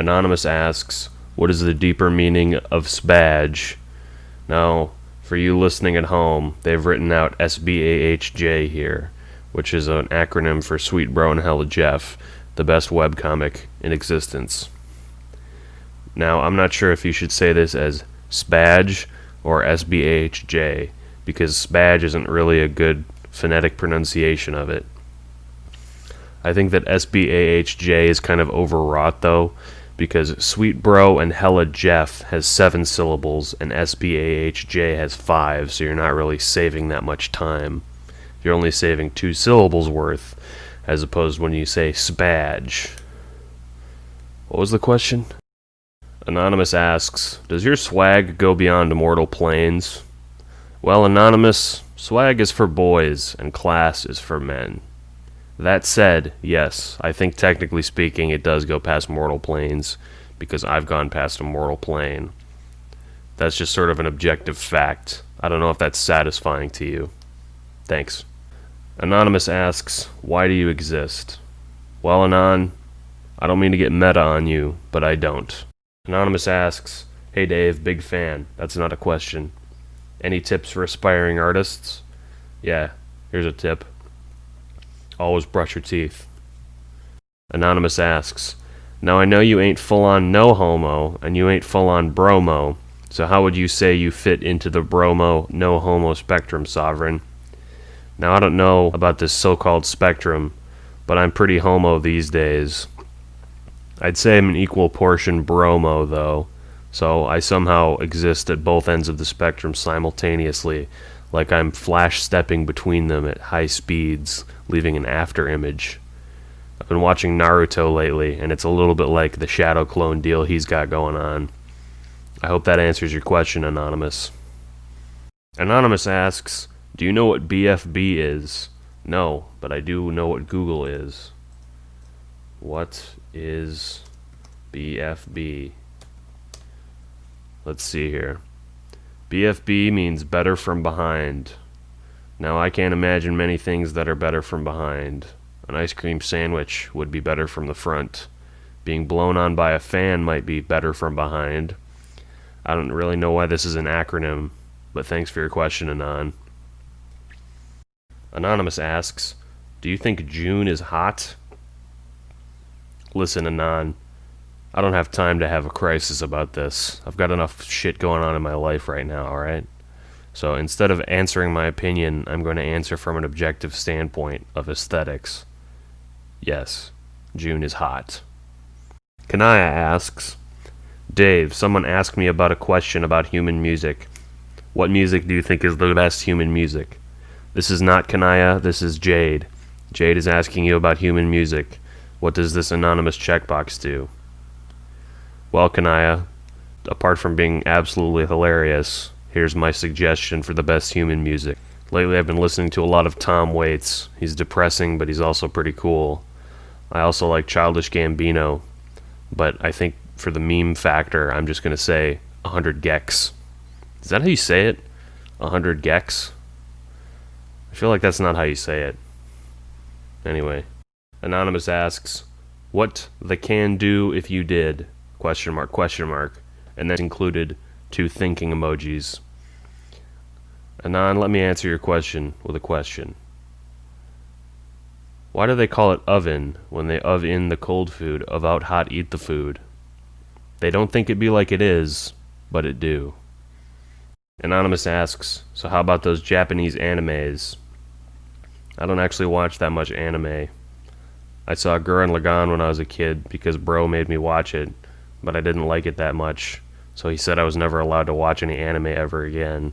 Anonymous asks, what is the deeper meaning of sbahj? Now, for you listening at home, they've written out sbahj here, which is an acronym for Sweet Bro and Hella Jeff, the best webcomic in existence. Now, I'm not sure if you should say this as sbahj or sbahj, because sbahj isn't really a good phonetic pronunciation of it. I think that sbahj is kind of overwrought, though, because Sweet Bro and Hella Jeff has 7 syllables, and sbahj has 5, so you're not really saving that much time. You're only saving 2 syllables worth, as opposed when you say sbahj. What was the question? Anonymous asks, does your swag go beyond mortal planes? Well, Anonymous, swag is for boys, and class is for men. That said, yes, I think technically speaking it does go past mortal planes, because I've gone past a mortal plane. That's just sort of an objective fact. I don't know if that's satisfying to you. Thanks. Anonymous asks, why do you exist? Well, Anon, I don't mean to get meta on you, but I don't. Anonymous asks, hey Dave, big fan. That's not a question. Any tips for aspiring artists? Yeah, here's a tip. Always brush your teeth. Anonymous asks, now I know you ain't full-on no-homo, and you ain't full-on bromo, so how would you say you fit into the bromo, no-homo spectrum, Sovereign? Now I don't know about this so-called spectrum, but I'm pretty homo these days. I'd say I'm an equal portion bromo, though, so I somehow exist at both ends of the spectrum simultaneously, like I'm flash-stepping between them at high speeds, leaving an after-image. I've been watching Naruto lately, and it's a little bit like the shadow clone deal he's got going on. I hope that answers your question, Anonymous. Anonymous asks, do you know what BFB is? No, but I do know what Google is. What is BFB? Let's see here. BFB means better from behind. Now, I can't imagine many things that are better from behind. An ice cream sandwich would be better from the front. Being blown on by a fan might be better from behind. I don't really know why this is an acronym, but thanks for your question, Anon. Anonymous asks, do you think June is hot? Listen, Anon, I don't have time to have a crisis about this. I've got enough shit going on in my life right now, alright? So instead of answering my opinion, I'm going to answer from an objective standpoint of aesthetics. Yes, June is hot. Kanaya asks, Dave, someone asked me about a question about human music. What music do you think is the best human music? This is not Kanaya, this is Jade. Jade is asking you about human music. What does this anonymous checkbox do? Well, Kanaya, apart from being absolutely hilarious, here's my suggestion for the best human music. Lately I've been listening to a lot of Tom Waits. He's depressing, but he's also pretty cool. I also like Childish Gambino, but I think for the meme factor, I'm just going to say 100 gecs. Is that how you say it? 100 gecs? I feel like that's not how you say it. Anyway, Anonymous asks, what the can do if you did? Question mark, question mark. And that included 2 thinking emojis. Anon, let me answer your question with a question. Why do they call it oven when they in the cold food, of out hot eat the food? They don't think it be like it is, but it do. Anonymous asks, so how about those Japanese animes? I don't actually watch that much anime. I saw Gurren Lagann when I was a kid because bro made me watch it, but I didn't like it that much, so he said I was never allowed to watch any anime ever again.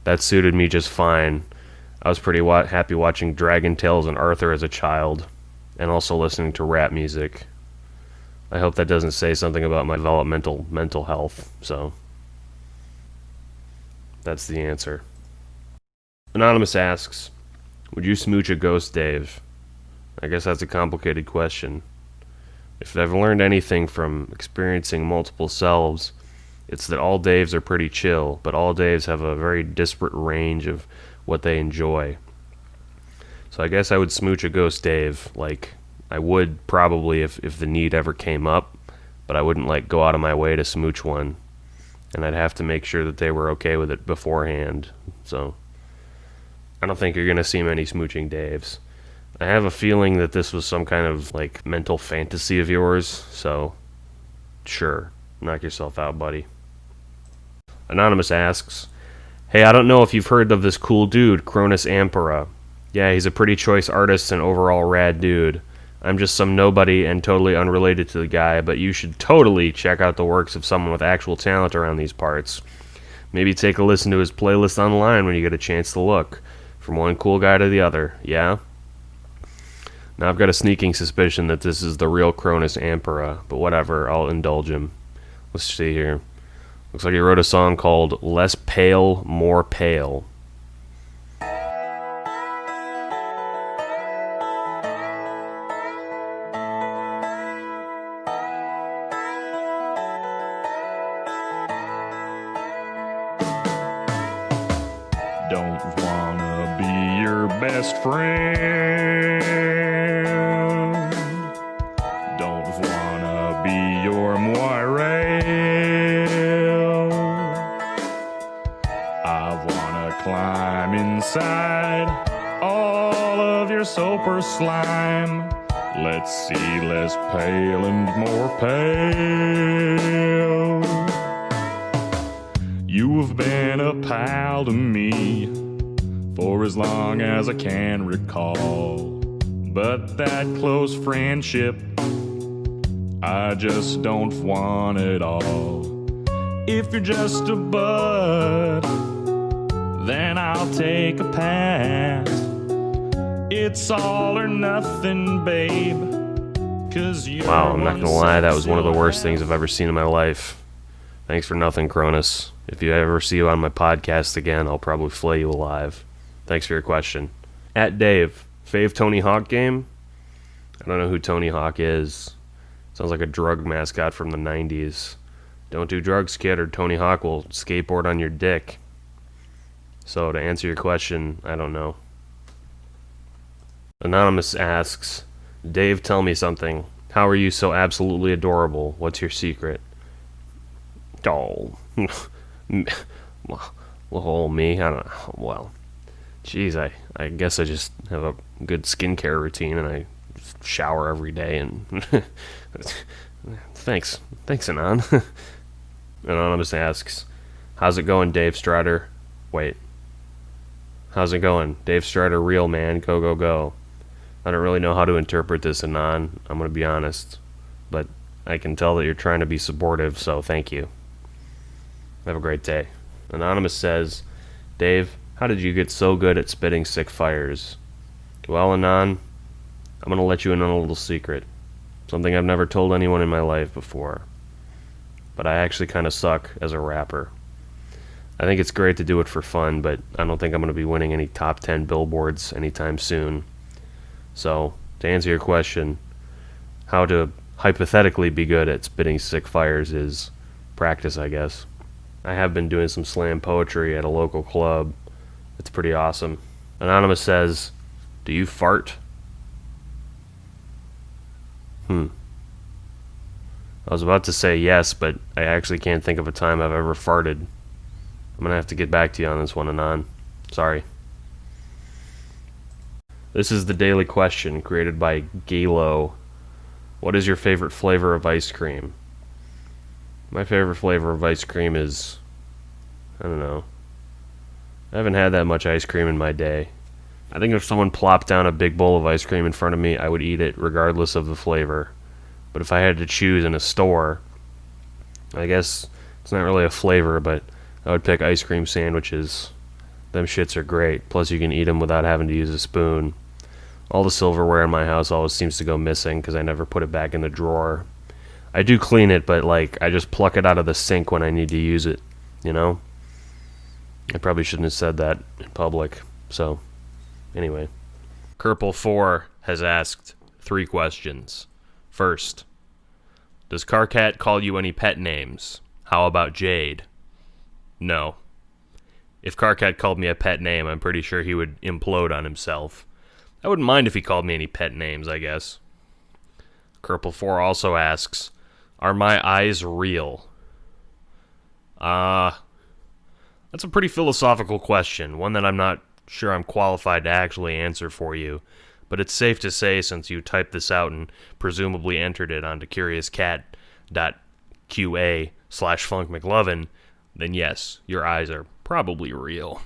That suited me just fine. I was pretty happy watching Dragon Tales and Arthur as a child, and also listening to rap music. I hope that doesn't say something about my developmental mental health, so that's the answer. Anonymous asks, would you smooch a ghost, Dave? I guess that's a complicated question. If I've learned anything from experiencing multiple selves, it's that all Daves are pretty chill, but all Daves have a very disparate range of what they enjoy. So I guess I would smooch a ghost Dave, like I would probably if the need ever came up, but I wouldn't like go out of my way to smooch one, and I'd have to make sure that they were okay with it beforehand. So I don't think you're gonna see many smooching Daves. I have a feeling that this was some kind of like mental fantasy of yours, so sure, knock yourself out, buddy. Anonymous asks, hey, I don't know if you've heard of this cool dude, Cronus Ampera. Yeah, he's a pretty choice artist and overall rad dude. I'm just some nobody and totally unrelated to the guy, but you should totally check out the works of someone with actual talent around these parts. Maybe take a listen to his playlist online when you get a chance to look. From one cool guy to the other, yeah? Now I've got a sneaking suspicion that this is the real Cronus Ampera, but whatever, I'll indulge him. Let's see here. Looks like he wrote a song called Less Pale, More Pale. Don't wanna be your best friend. Don't wanna be your moire. I wanna climb inside all of your soap or slime. Let's see less pale and more pale. You've been a pal to me for as long as I can recall, but that close friendship, I just don't want it all. If you're just a bud, then I'll take a pass. It's all or nothing, babe, 'cause you're Wow, I'm not gonna lie, that was one of the worst things I've ever seen in my life. Thanks for nothing, Cronus. If you ever see you on my podcast again, I'll probably flay you alive. Thanks for your question. At Dave, fave Tony Hawk game? I don't know who Tony Hawk is. Sounds like a drug mascot from the 90s. Don't do drugs, kid, or Tony Hawk will skateboard on your dick. So to answer your question, I don't know. Anonymous asks, Dave, tell me something. How are you so absolutely adorable? What's your secret? Oh, well, me, I don't know. Well, geez, I guess I just have a good skincare routine and I shower every day and thanks, Anon. Anonymous asks, how's it going, Dave Strider? Wait, how's it going, Dave Strider? Real man, go go go. I don't really know how to interpret this, Anon. I'm gonna be honest, but I can tell that you're trying to be supportive, so thank you. Have a great day. Anonymous says, Dave, how did you get so good at spitting sick fires? Well, Anon, I'm going to let you in on a little secret. Something I've never told anyone in my life before. But I actually kind of suck as a rapper. I think it's great to do it for fun, but I don't think I'm going to be winning any top 10 billboards anytime soon. So, to answer your question, how to hypothetically be good at spitting sick fires is practice, I guess. I have been doing some slam poetry at a local club. It's pretty awesome. Anonymous says, do you fart? I was about to say yes, but I actually can't think of a time I've ever farted. I'm going to have to get back to you on this one, Anon. Sorry. This is the daily question created by Galo. What is your favorite flavor of ice cream? My favorite flavor of ice cream is, I don't know. I haven't had that much ice cream in my day. I think if someone plopped down a big bowl of ice cream in front of me, I would eat it regardless of the flavor. But if I had to choose in a store, I guess it's not really a flavor, but I would pick ice cream sandwiches. Them shits are great. Plus you can eat them without having to use a spoon. All the silverware in my house always seems to go missing because I never put it back in the drawer. I do clean it, but I just pluck it out of the sink when I need to use it, you know? I probably shouldn't have said that in public, so anyway. Kerple4 has asked 3 questions. First, does Karkat call you any pet names? How about Jade? No. If Karkat called me a pet name, I'm pretty sure he would implode on himself. I wouldn't mind if he called me any pet names, I guess. Kerple4 also asks, Are my eyes real? That's a pretty philosophical question, one that I'm not sure I'm qualified to actually answer for you. But it's safe to say, since you typed this out and presumably entered it onto curiouscat.qa/funkmclovin, then yes, your eyes are probably real.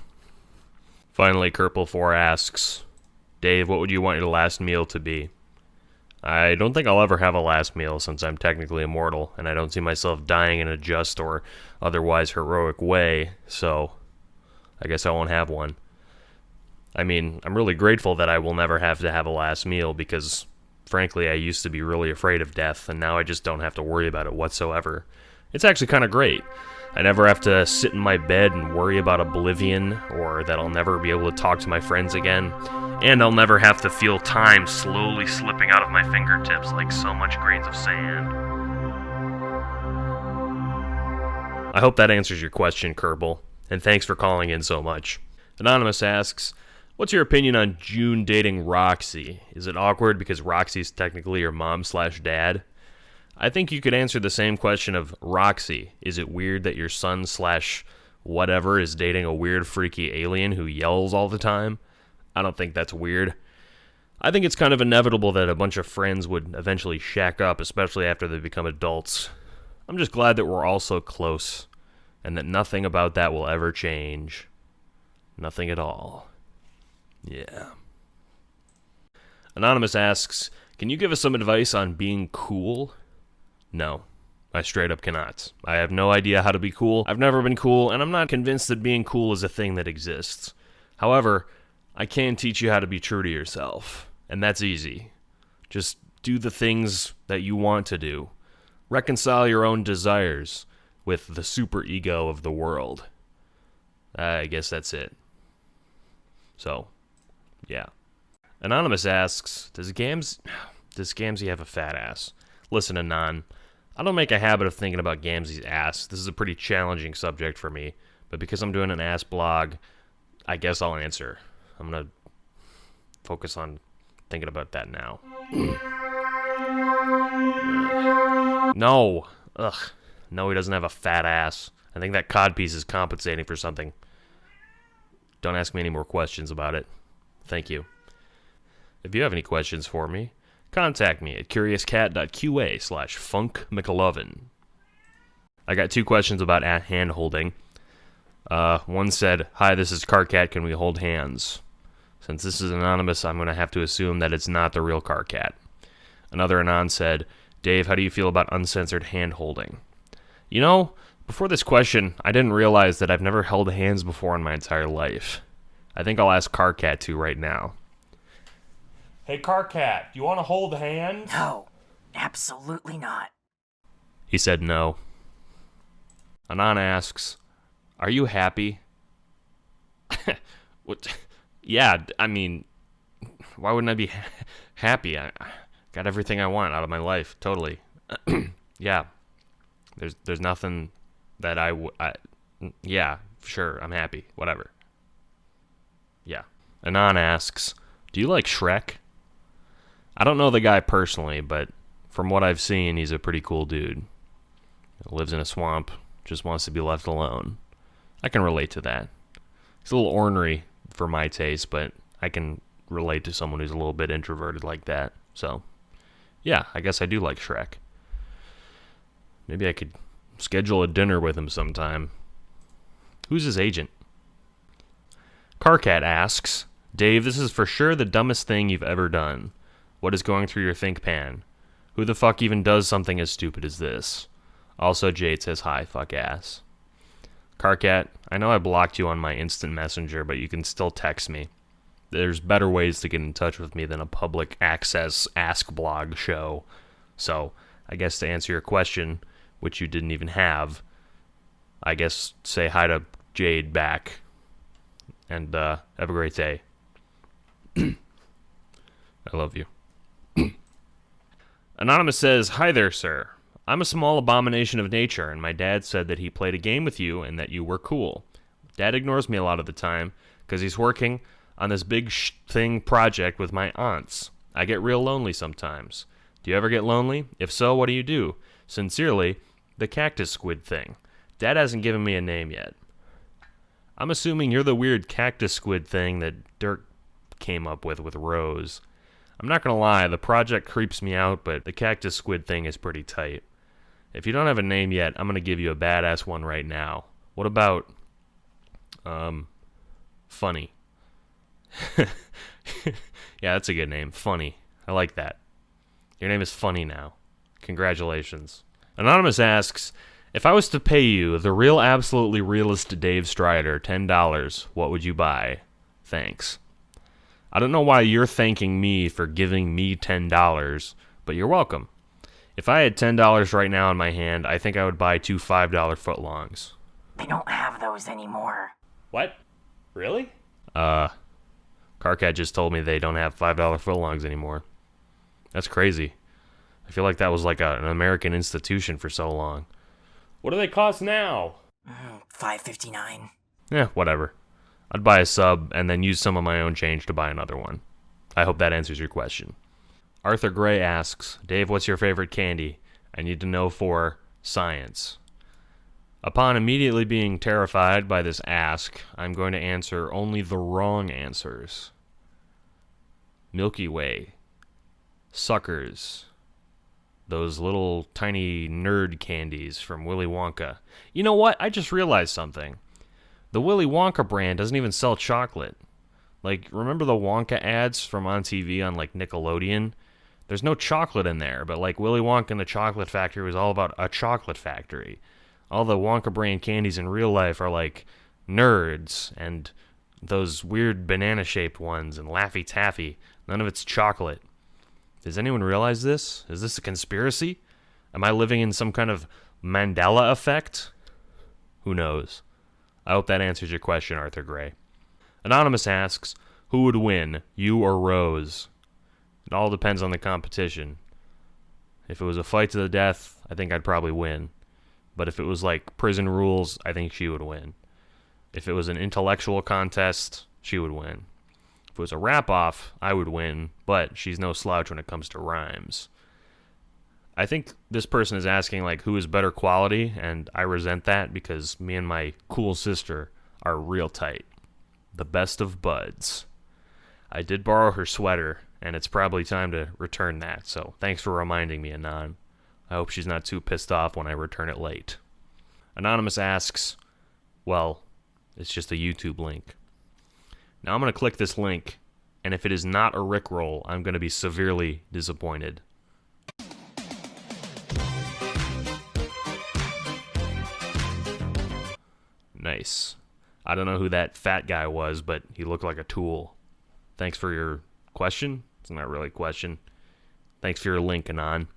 Finally, Kerple4 asks, Dave, what would you want your last meal to be? I don't think I'll ever have a last meal since I'm technically immortal, and I don't see myself dying in a just or otherwise heroic way, so I guess I won't have one. I mean, I'm really grateful that I will never have to have a last meal because, frankly, I used to be really afraid of death, and now I just don't have to worry about it whatsoever. It's actually kind of great. I never have to sit in my bed and worry about oblivion, or that I'll never be able to talk to my friends again, and I'll never have to feel time slowly slipping out of my fingertips like so much grains of sand. I hope that answers your question, Kerbal, and thanks for calling in so much. Anonymous asks, what's your opinion on June dating Roxy? Is it awkward because Roxy's technically your mom/dad? I think you could answer the same question of Roxy. Is it weird that your son/whatever is dating a weird freaky alien who yells all the time? I don't think that's weird. I think it's kind of inevitable that a bunch of friends would eventually shack up, especially after they become adults. I'm just glad that we're all so close, and that nothing about that will ever change. Nothing at all. Yeah. Anonymous asks, can you give us some advice on being cool? No, I straight up cannot. I have no idea how to be cool. I've never been cool, and I'm not convinced that being cool is a thing that exists. However, I can teach you how to be true to yourself, and that's easy. Just do the things that you want to do. Reconcile your own desires with the superego of the world. I guess that's it. So, yeah. Anonymous asks, does Gamzee have a fat ass? Listen, Anon, I don't make a habit of thinking about Gamzee's ass. This is a pretty challenging subject for me, but because I'm doing an ass blog, I guess I'll answer. I'm going to focus on thinking about that now. No. Ugh. No, he doesn't have a fat ass. I think that codpiece is compensating for something. Don't ask me any more questions about it. Thank you. If you have any questions for me, contact me at curiouscat.qa/funkmclovin. I got 2 questions about hand holding. One said, hi, this is Karkat, can we hold hands? Since this is anonymous, I'm going to have to assume that it's not the real Karkat. Another Anon said, Dave, how do you feel about uncensored hand holding? You know, before this question, I didn't realize that I've never held hands before in my entire life. I think I'll ask Karkat to right now. Hey, Karkat, do you want to hold hands? No, absolutely not. He said no. Anon asks, are you happy? What? Yeah, I mean, why wouldn't I be happy? I got everything I want out of my life, totally. Yeah, there's nothing that yeah, sure, I'm happy, whatever. Yeah. Anon asks, do you like Shrek? I don't know the guy personally, but from what I've seen, he's a pretty cool dude. Lives in a swamp, just wants to be left alone. I can relate to that. He's a little ornery for my taste, but I can relate to someone who's a little bit introverted like that. So, yeah, I guess I do like Shrek. Maybe I could schedule a dinner with him sometime. Who's his agent? Karkat asks, Dave, this is for sure the dumbest thing you've ever done. What is going through your think pan? Who the fuck even does something as stupid as this? Also, Jade says hi, fuck ass. Karkat, I know I blocked you on my instant messenger, but you can still text me. There's better ways to get in touch with me than a public access ask blog show. So, I guess to answer your question, which you didn't even have, I guess say hi to Jade back. And have a great day. I love you. Anonymous says, hi there, sir. I'm a small abomination of nature, and my dad said that he played a game with you and that you were cool. Dad ignores me a lot of the time because he's working on this big thing project with my aunts. I get real lonely sometimes. Do you ever get lonely? If so, what do you do? Sincerely, the cactus squid thing. Dad hasn't given me a name yet. I'm assuming you're the weird cactus squid thing that Dirk came up with Rose. I'm not gonna lie, the project creeps me out, but the cactus squid thing is pretty tight. If you don't have a name yet, I'm gonna give you a badass one right now. What about, Funny? Yeah, that's a good name. Funny. I like that. Your name is Funny now. Congratulations. Anonymous asks, if I was to pay you, the real absolutely realist Dave Strider, $10, what would you buy? Thanks. I don't know why you're thanking me for giving me $10, but you're welcome. If I had $10 right now in my hand, I think I would buy 2 $5 footlongs. They don't have those anymore. What? Really? Karkat just told me they don't have $5 footlongs anymore. That's crazy. I feel like that was like an American institution for so long. What do they cost now? $5.59. Yeah, whatever. I'd buy a sub and then use some of my own change to buy another one. I hope that answers your question. Arthur Gray asks, Dave, what's your favorite candy? I need to know for science. Upon immediately being terrified by this ask, I'm going to answer only the wrong answers. Milky Way. Suckers. Those little tiny nerd candies from Willy Wonka. You know what? I just realized something. The Willy Wonka brand doesn't even sell chocolate. Like, remember the Wonka ads from on TV on, like, Nickelodeon? There's no chocolate in there, but, like, Willy Wonka and the Chocolate Factory was all about a chocolate factory. All the Wonka brand candies in real life are, like, nerds and those weird banana-shaped ones and Laffy Taffy. None of it's chocolate. Does anyone realize this? Is this a conspiracy? Am I living in some kind of Mandela effect? Who knows? I hope that answers your question, Arthur Gray. Anonymous asks, who would win, you or Rose? It all depends on the competition. If it was a fight to the death, I think I'd probably win. But if it was like prison rules, I think she would win. If it was an intellectual contest, she would win. If it was a rap-off, I would win, but she's no slouch when it comes to rhymes. I think this person is asking, like, who is better quality, and I resent that because me and my cool sister are real tight. The best of buds. I did borrow her sweater, and it's probably time to return that, so thanks for reminding me, Anon. I hope she's not too pissed off when I return it late. Anonymous asks, well, it's just a YouTube link. Now I'm going to click this link, and if it is not a Rickroll, I'm going to be severely disappointed. Nice. I don't know who that fat guy was, but he looked like a tool. Thanks for your question. It's not really a question. Thanks for your link, Anon.